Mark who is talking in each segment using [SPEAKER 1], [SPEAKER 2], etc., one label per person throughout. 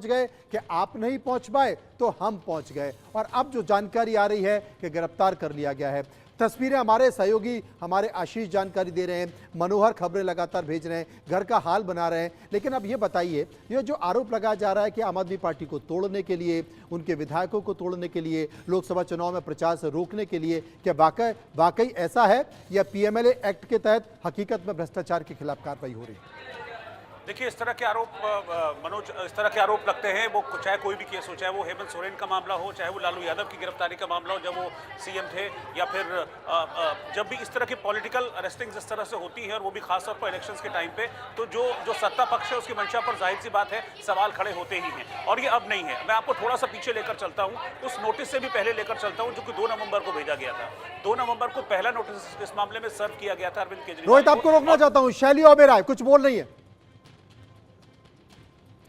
[SPEAKER 1] गए कि आप नहीं पहुंच पाए तो हम पहुंच गए। और अब जो जानकारी आ रही है कि गिरफ्तार कर लिया गया है। तस्वीरें हमारे सहयोगी हमारे आशीष जानकारी दे रहे हैं, मनोहर खबरें लगातार भेज रहे हैं, घर का हाल बना रहे हैं। लेकिन अब ये बताइए, ये जो आरोप लगाया जा रहा है कि आम आदमी पार्टी को तोड़ने के लिए, उनके विधायकों को तोड़ने के लिए, लोकसभा चुनाव में प्रचार से रोकने के लिए, क्या वाकई ऐसा है या पीएमएलए एक्ट के तहत हकीकत में भ्रष्टाचार के खिलाफ कार्रवाई हो रही है?
[SPEAKER 2] देखिए, इस तरह के आरोप मनोज, इस तरह के आरोप लगते हैं, वो चाहे कोई भी केस हो, चाहे वो हेमंत सोरेन का मामला हो, चाहे वो लालू यादव की गिरफ्तारी का मामला हो जब वो सीएम थे, या फिर जब भी इस तरह की पॉलिटिकल अरेस्टिंग्स इस तरह से होती है, और वो भी खासतौर पर इलेक्शंस के टाइम पे, तो जो सत्ता पक्ष है उसकी मंशा पर जाहिर सी बात है सवाल खड़े होते ही हैं। और ये अब नहीं है। मैं आपको थोड़ा सा पीछे लेकर चलता हूँ, उस नोटिस से भी पहले लेकर चलता हूँ, जो कि 2 नवंबर को भेजा गया था। 2 नवंबर को पहला नोटिस इस मामले में सर्व किया गया था अरविंद केजरीवाल।
[SPEAKER 1] रोहित, आपको रोकना चाहता हूँ, शैली ओबेरॉय कुछ बोल रही है।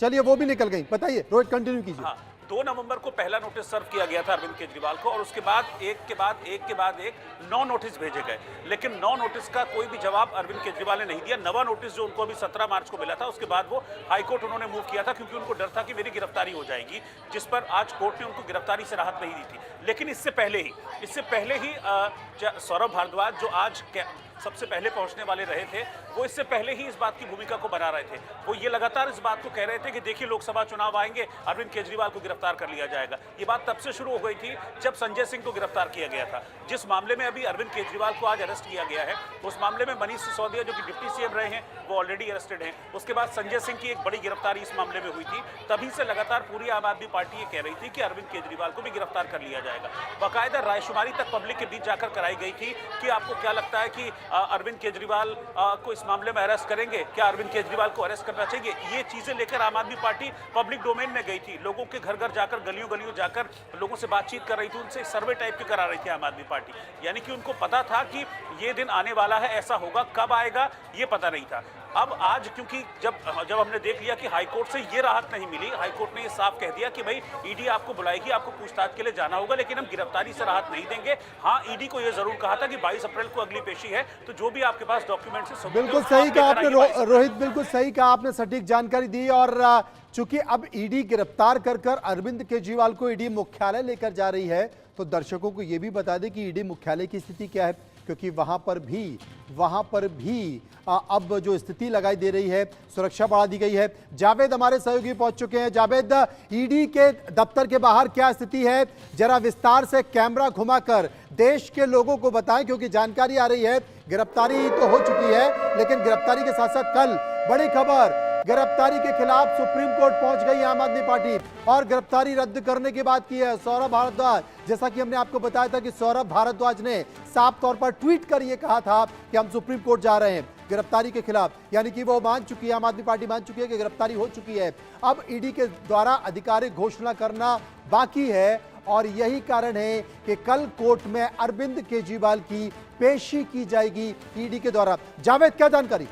[SPEAKER 1] चलिए, वो भी निकल गई, बताइए रोहित, कंटिन्यू कीजिए।
[SPEAKER 2] हाँ, 2 नवंबर को पहला नोटिस सर्व किया गया था अरविंद केजरीवाल को, और उसके बाद एक के बाद एक 9 नोटिस भेजे गए। लेकिन 9 नोटिस का कोई भी जवाब अरविंद केजरीवाल ने नहीं दिया। 9वां नोटिस जो उनको अभी 17 मार्च को मिला था, उसके बाद वो हाईकोर्ट उन्होंने मूव किया था, क्योंकि उनको डर था कि मेरी गिरफ्तारी हो जाएगी, जिस पर आज कोर्ट ने उनको गिरफ्तारी से राहत नहीं दी थी। लेकिन इससे पहले ही सौरभ भारद्वाज, जो आज सबसे पहले पहुंचने वाले रहे थे, वो इससे पहले ही इस बात की भूमिका को बना रहे थे। वो ये लगातार इस बात को कह रहे थे कि देखिए, लोकसभा चुनाव आएंगे, अरविंद केजरीवाल को गिरफ्तार कर लिया जाएगा। ये बात तब से शुरू हो गई थी जब संजय सिंह को गिरफ्तार किया गया था। जिस मामले में अभी अरविंद केजरीवाल को आज अरेस्ट किया गया है, उस मामले में मनीष सिसोदिया, जो कि डिप्टी सीएम रहे हैं, वो ऑलरेडी अरेस्टेड हैं। उसके बाद संजय सिंह की एक बड़ी गिरफ्तारी इस मामले में हुई थी। तभी से लगातार पूरी आम आदमी पार्टी ये कह रही थी कि अरविंद केजरीवाल को भी गिरफ्तार कर लिया जाएगा। बाकायदा रायशुमारी तक पब्लिक के बीच जाकर कराई गई थी कि आपको क्या लगता है कि अरविंद केजरीवाल को इस मामले में अरेस्ट करेंगे, क्या अरविंद केजरीवाल को अरेस्ट करना चाहिए। ये चीजें लेकर आम आदमी पार्टी पब्लिक डोमेन में गई थी, लोगों के घर घर जाकर, गलियों जाकर लोगों से बातचीत कर रही थी, उनसे सर्वे टाइप की करा रही थी आम आदमी पार्टी। यानी कि उनको पता था कि ये दिन आने वाला है, ऐसा होगा, कब आएगा ये पता नहीं था। अब आज क्योंकि जब हमने देख लिया कि हाईकोर्ट से ये राहत नहीं मिली, हाईकोर्ट ने ये साफ कह दिया कि भाई ईडी आपको बुलाएगी, आपको पूछताछ के लिए जाना होगा, लेकिन हम गिरफ्तारी से राहत नहीं देंगे। हाँ, ईडी को ये जरूर कहा था कि 22 अप्रैल को अगली पेशी है, तो जो भी आपके पास डॉक्यूमेंट्स है।
[SPEAKER 1] बिल्कुल सही कहा आपने रोहित, बिल्कुल सही कहा आपने, सटीक जानकारी दी। और चूंकि अब ईडी गिरफ्तार कर अरविंद केजरीवाल को ईडी मुख्यालय लेकर जा रही है, तो दर्शकों को यह भी बता दें कि ईडी मुख्यालय की स्थिति क्या है, क्योंकि वहां पर भी अब जो स्थिति लगाई दे रही है, सुरक्षा बढ़ा दी गई है। जावेद हमारे सहयोगी पहुंच चुके हैं। जावेद, ईडी के दफ्तर के बाहर क्या स्थिति है, जरा विस्तार से कैमरा घुमाकर देश के लोगों को बताएं, क्योंकि जानकारी आ रही है गिरफ्तारी तो हो चुकी है, लेकिन गिरफ्तारी के साथ साथ कल बड़ी खबर, गिरफ्तारी के खिलाफ सुप्रीम कोर्ट पहुंच गई आम आदमी पार्टी और गिरफ्तारी रद्द करने की बात की है सौरभ भारद्वाज। जैसा कि हमने आपको बताया था कि सौरभ भारद्वाज ने साफ तौर पर ट्वीट कर यह कहा था कि हम सुप्रीम कोर्ट जा रहे हैं गिरफ्तारी के खिलाफ, यानी कि वो मान चुकी है, आम आदमी पार्टी मान चुकी है कि गिरफ्तारी हो चुकी है। अब ईडी के द्वारा आधिकारिक घोषणा करना बाकी है, और यही कारण है कि कल कोर्ट में अरविंद केजरीवाल की पेशी की जाएगी ईडी के द्वारा। जावेद, क्या जानकारी?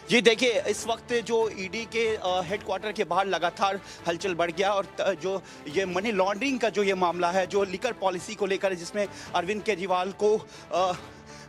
[SPEAKER 3] जी देखिए, इस वक्त जो ईडी के हेडक्वार्टर के बाहर लगातार हलचल बढ़ गया, और जो ये मनी लॉन्ड्रिंग का जो ये मामला है, जो लिकर पॉलिसी को लेकर जिसमें अरविंद केजरीवाल को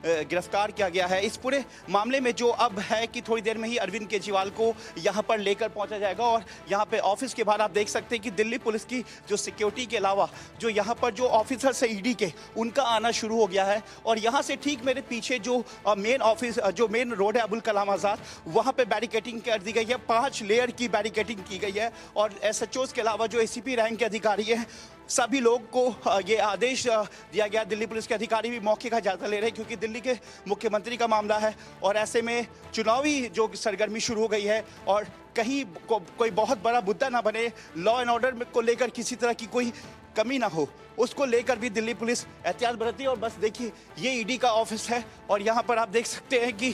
[SPEAKER 3] गिरफ्तार किया गया है, इस पूरे मामले में जो अब है कि थोड़ी देर में ही अरविंद केजरीवाल को यहाँ पर लेकर पहुँचा जाएगा। और यहाँ पे ऑफिस के बाहर आप देख सकते हैं कि दिल्ली पुलिस की जो सिक्योरिटी के अलावा जो यहाँ पर जो ऑफिसर्स है ईडी के, उनका आना शुरू हो गया है। और यहाँ से ठीक मेरे पीछे जो मेन ऑफिस, जो मेन रोड है अबुल कलाम आज़ाद, वहाँ पर बैरिकेटिंग कर दी गई है, 5 लेयर की बैरिकेटिंग की गई है। और SHOs के अलावा जो ACP रैंक के अधिकारी हैं, सभी लोग को ये आदेश दिया गया। दिल्ली पुलिस के अधिकारी भी मौके का जायजा ले रहे हैं, क्योंकि दिल्ली के मुख्यमंत्री का मामला है, और ऐसे में चुनावी जो सरगर्मी शुरू हो गई है, और कहीं कोई बहुत बड़ा मुद्दा ना बने, लॉ एंड ऑर्डर को लेकर किसी तरह की कोई कमी ना हो, उसको लेकर भी दिल्ली पुलिस एहतियात बरती है। और बस देखिए, ये ईडी का ऑफिस है, और यहाँ पर आप देख सकते हैं कि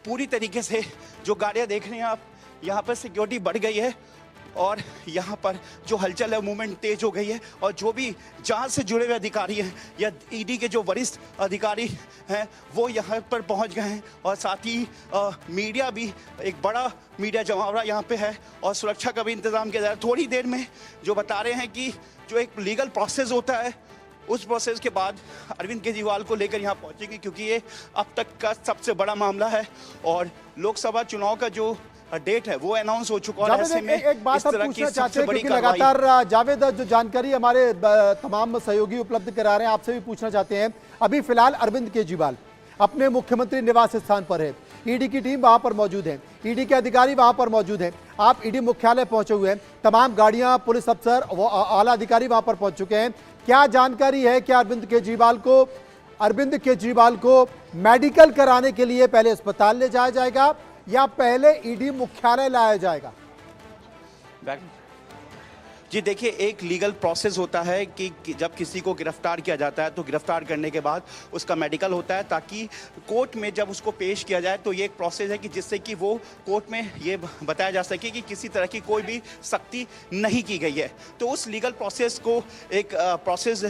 [SPEAKER 3] पूरी तरीके से जो गाड़ियाँ देख रहे हैं आप, यहाँ पर सिक्योरिटी बढ़ गई है, और यहाँ पर जो हलचल है, मूवमेंट तेज हो गई है। और जो भी जांच से जुड़े हुए अधिकारी हैं या ईडी के जो वरिष्ठ अधिकारी हैं, वो यहाँ पर पहुँच गए हैं। और साथ ही मीडिया भी, एक बड़ा मीडिया जमावड़ा यहाँ पे है, और सुरक्षा का भी इंतजाम किया जा रहा है। थोड़ी देर में जो बता रहे हैं कि जो एक लीगल प्रोसेस होता है, उस प्रोसेस के बाद अरविंद केजरीवाल को लेकर यहाँ पहुँचेंगे, क्योंकि ये अब तक का सबसे बड़ा मामला है। और लोकसभा चुनाव का जो डेट है वो अनाउंस हो चुका है। और
[SPEAKER 1] जावेद,
[SPEAKER 3] ऐसे में
[SPEAKER 1] एक बात
[SPEAKER 3] इस
[SPEAKER 1] हम
[SPEAKER 3] तरह की
[SPEAKER 1] पूछना चाहते
[SPEAKER 3] सबसे
[SPEAKER 1] हैं
[SPEAKER 3] बड़ी
[SPEAKER 1] क्योंकि
[SPEAKER 3] कार्रवाई
[SPEAKER 1] लगातार जावेद जो जानकारी हमारे तमाम सहयोगी उपलब्ध करा रहे हैं, आपसे भी पूछना चाहते हैं। अभी फिलहाल अरविंद केजरीवाल अपने मुख्यमंत्री निवास स्थान पर है, ईडी की टीम वहां पर मौजूद है, ईडी के अधिकारी वहां पर मौजूद हैं, आप ईडी मुख्यालय पहुंचे हुए हैं, तमाम गाड़ियां, पुलिस अफसर, आला अधिकारी वहां पर पहुंच चुके हैं। क्या जानकारी है कि अरविंद केजरीवाल को मेडिकल कराने के लिए पहले अस्पताल ले जाया जाएगा या पहले ईडी मुख्यालय लाया जाएगा?
[SPEAKER 3] जी देखिए, एक लीगल प्रोसेस होता है कि जब किसी को गिरफ्तार किया जाता है तो गिरफ्तार करने के बाद उसका मेडिकल होता है, ताकि कोर्ट में जब उसको पेश किया जाए तो ये एक प्रोसेस है कि जिससे कि वो कोर्ट में ये बताया जा सके कि किसी तरह की कोई भी सख्ती नहीं की गई है। तो उस लीगल प्रोसेस को एक प्रोसेस